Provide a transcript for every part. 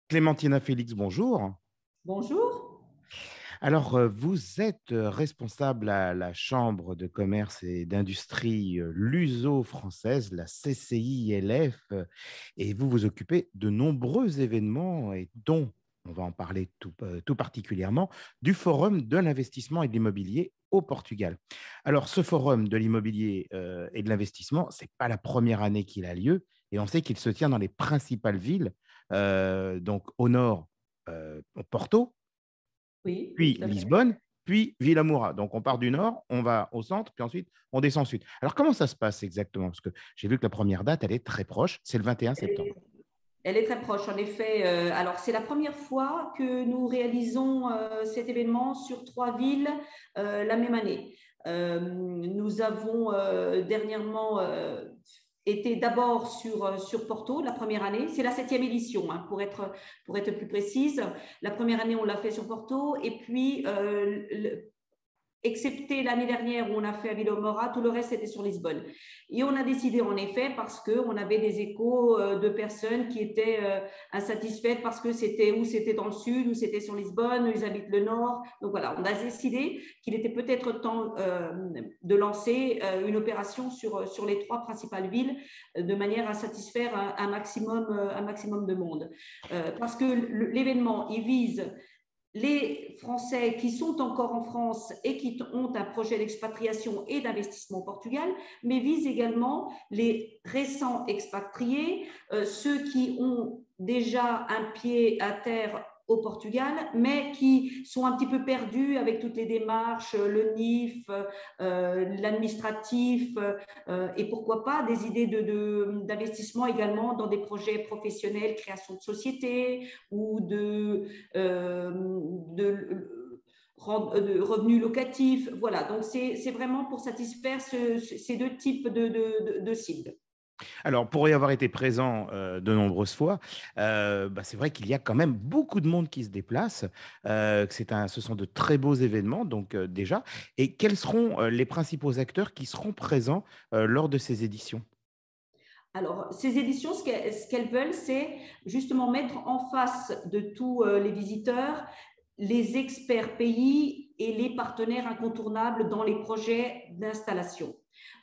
Clémentina Félix, bonjour. Bonjour. Alors, vous êtes responsable à la Chambre de commerce et d'industrie luso-française, la CCILF, et vous vous occupez de nombreux événements, et dont, on va en parler tout particulièrement, du Forum de l'investissement et de l'immobilier au Portugal. Alors, ce Forum de l'immobilier et de l'investissement, ce n'est pas la première année qu'il a lieu, et on sait qu'il se tient dans les principales villes, donc au nord, Porto, Oui, puis tout à fait. Lisbonne, puis Villamoura. Donc, on part du nord, on va au centre, puis ensuite, on descend au sud. Alors, comment ça se passe exactement? Parce que j'ai vu que la première date, elle est très proche, c'est le 21 Elle est, septembre. elle est très proche, en effet. Alors, c'est la première fois que nous réalisons cet événement sur trois villes la même année. Nous avons dernièrement été d'abord sur Porto, la première année. C'est la septième édition, hein, pour être plus précise. La première année, on l'a fait sur Porto. Et puis, excepté l'année dernière où on a fait à Villamora, tout le reste était sur Lisbonne. Et on a décidé en effet parce qu'on avait des échos de personnes qui étaient insatisfaites parce que c'était dans le sud ou c'était sur Lisbonne, ils habitent le nord. Donc voilà, on a décidé qu'il était peut-être temps de lancer une opération sur les trois principales villes de manière à satisfaire un maximum de monde. Parce que l'événement, il vise les Français qui sont encore en France et qui ont un projet d'expatriation et d'investissement au Portugal, mais vise également les récents expatriés, ceux qui ont déjà un pied à terre au Portugal, mais qui sont un petit peu perdus avec toutes les démarches, le NIF, l'administratif, et pourquoi pas des idées d'investissement également dans des projets professionnels, création de sociétés ou de revenus locatifs. Voilà, donc c'est vraiment pour satisfaire ces deux types de cibles. Alors, pour y avoir été présent de nombreuses fois, bah, c'est vrai qu'il y a quand même beaucoup de monde qui se déplace, que ce sont de très beaux événements, donc déjà. Et quels seront les principaux acteurs qui seront présents lors de ces éditions? Alors, ces éditions, ce qu'elles veulent, c'est justement mettre en face de tous les visiteurs les experts pays et les partenaires incontournables dans les projets d'installation.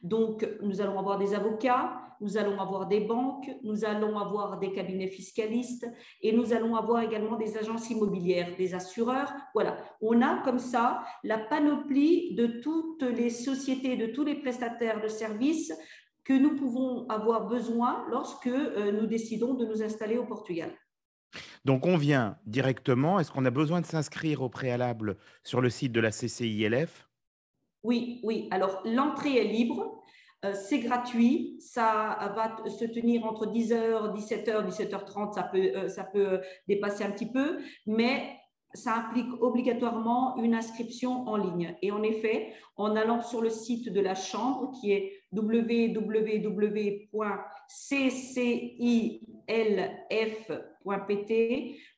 Donc, nous allons avoir des avocats, nous allons avoir des banques, nous allons avoir des cabinets fiscalistes et nous allons avoir également des agences immobilières, des assureurs. Voilà, on a comme ça la panoplie de toutes les sociétés, de tous les prestataires de services que nous pouvons avoir besoin lorsque nous décidons de nous installer au Portugal. Donc, on vient directement. Est-ce qu'on a besoin de s'inscrire au préalable sur le site de la CCILF? Oui, oui. Alors, l'entrée est libre, c'est gratuit, ça va se tenir entre 10h, 17h, 17h30, ça peut dépasser un petit peu, mais ça implique obligatoirement une inscription en ligne. Et en effet, en allant sur le site de la Chambre, qui est www.ccilf.pt,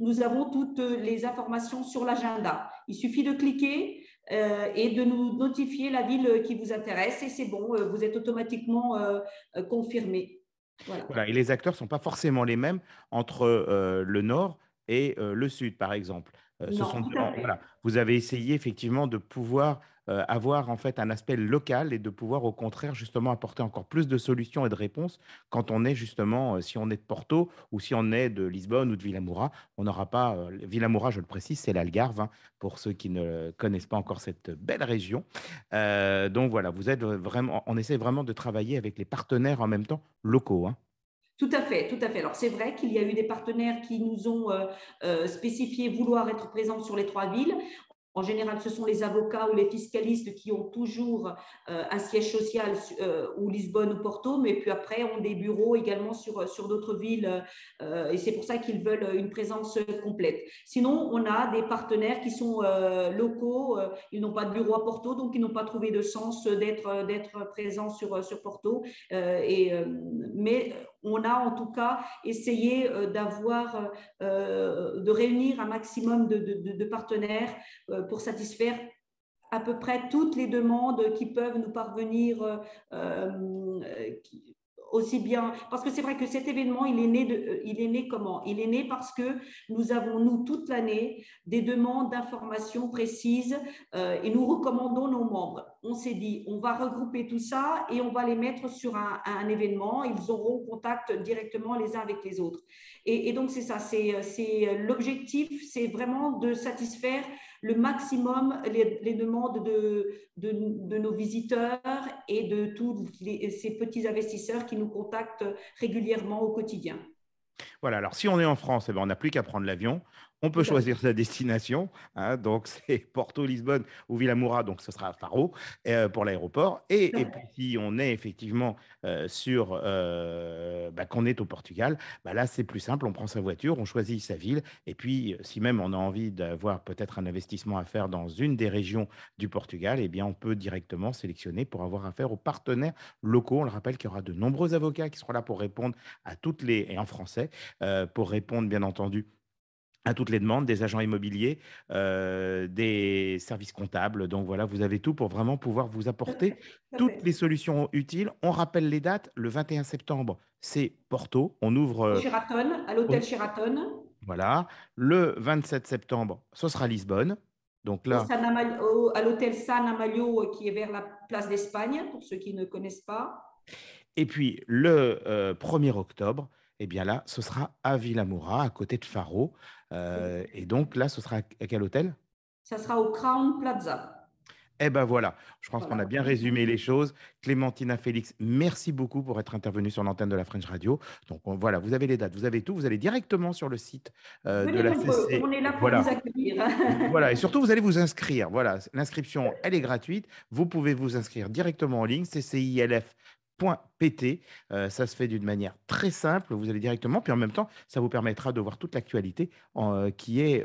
nous avons toutes les informations sur l'agenda. Il suffit de cliquer et de nous notifier la ville qui vous intéresse et c'est bon, vous êtes automatiquement confirmé. Voilà. Voilà, et les acteurs ne sont pas forcément les mêmes entre le nord et le sud, par exemple. Non, tout à fait. Voilà, vous avez essayé effectivement de pouvoir avoir en fait un aspect local et de pouvoir au contraire justement apporter encore plus de solutions et de réponses quand on est justement, si on est de Porto ou si on est de Lisbonne ou de Villamoura, on n'aura pas, Villamoura, je le précise, c'est l'Algarve, hein, pour ceux qui ne connaissent pas encore cette belle région. Donc voilà, vous êtes vraiment, on essaie vraiment de travailler avec les partenaires en même temps locaux, hein. Tout à fait, tout à fait. Alors c'est vrai qu'il y a eu des partenaires qui nous ont spécifié vouloir être présents sur les trois villes. En général, ce sont les avocats ou les fiscalistes qui ont toujours un siège social ou Lisbonne ou Porto, mais puis après ont des bureaux également sur d'autres villes et c'est pour ça qu'ils veulent une présence complète. Sinon, on a des partenaires qui sont locaux, ils n'ont pas de bureau à Porto, donc ils n'ont pas trouvé de sens d'être présents sur Porto. Mais on a en tout cas essayé de réunir un maximum de partenaires pour satisfaire à peu près toutes les demandes qui peuvent nous parvenir aussi bien, parce que c'est vrai que cet événement, il est né comment? Il est né parce que nous avons, nous, toute l'année, des demandes d'informations précises et nous recommandons nos membres. On s'est dit, on va regrouper tout ça et on va les mettre sur un événement. Ils auront contact directement les uns avec les autres. Et donc, c'est ça, c'est l'objectif, c'est vraiment de satisfaire le maximum les demandes de nos visiteurs et de tous ces petits investisseurs qui nous contactent régulièrement au quotidien. Voilà, alors si on est en France, eh ben, on n'a plus qu'à prendre l'avion. On peut Tout à fait. choisir sa destination, hein, donc c'est Porto, Lisbonne ou Villamoura, donc ce sera Faro pour l'aéroport. Et puis si on est effectivement qu'on est au Portugal, bah là c'est plus simple, on prend sa voiture, on choisit sa ville, et puis si même on a envie d'avoir peut-être un investissement à faire dans une des régions du Portugal, eh bien on peut directement sélectionner pour avoir affaire aux partenaires locaux. On le rappelle qu'il y aura de nombreux avocats qui seront là pour répondre à toutes les, et en français, pour répondre bien entendu à toutes les demandes, des agents immobiliers, des services comptables. Donc voilà, vous avez tout pour vraiment pouvoir vous Tout à apporter fait. Tout à toutes les fait. solutions utiles. On rappelle les dates, le 21 septembre, c'est Porto. On ouvre, Au Sheraton, à l'hôtel au- Sheraton, voilà. Le 27 septembre, ce sera Lisbonne. Donc là, à l'hôtel San Amalio qui est vers la place d'Espagne, pour ceux qui ne connaissent pas. et puis le 1er octobre, eh bien là, ce sera à Villamoura, à côté de Faro. Et donc là, ce sera à quel hôtel? Ça sera au Crown Plaza. Eh ben voilà, je pense qu'on a Voilà. bien résumé les choses. Clémentina Félix, merci beaucoup pour être intervenue sur l'antenne de la French Radio. Donc voilà, vous avez les dates, vous avez tout, vous allez directement sur le site de Venez la nombreux, on CC. est là pour vous Voilà, accueillir. voilà, et surtout vous allez vous inscrire. Voilà, l'inscription, elle est gratuite. Vous pouvez vous inscrire directement en ligne, ccilf.pt. Ça se fait d'une manière très simple. Vous allez directement, puis en même temps, ça vous permettra de voir toute l'actualité qui est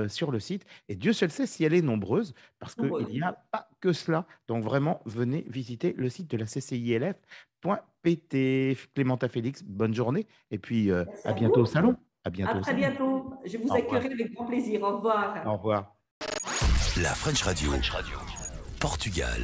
sur le site. Et Dieu seul sait si elle est nombreuse, parce qu'il Nombreux. n'y a pas que cela. Donc vraiment, venez visiter le site de la ccilf.pt. Clémenta Félix, bonne journée, et puis Merci à à bientôt au vous. salon. À À bientôt au très salon. bientôt. Je vous Au revoir. accueillerai avec grand plaisir. Au revoir. Au revoir. La French Radio. Portugal.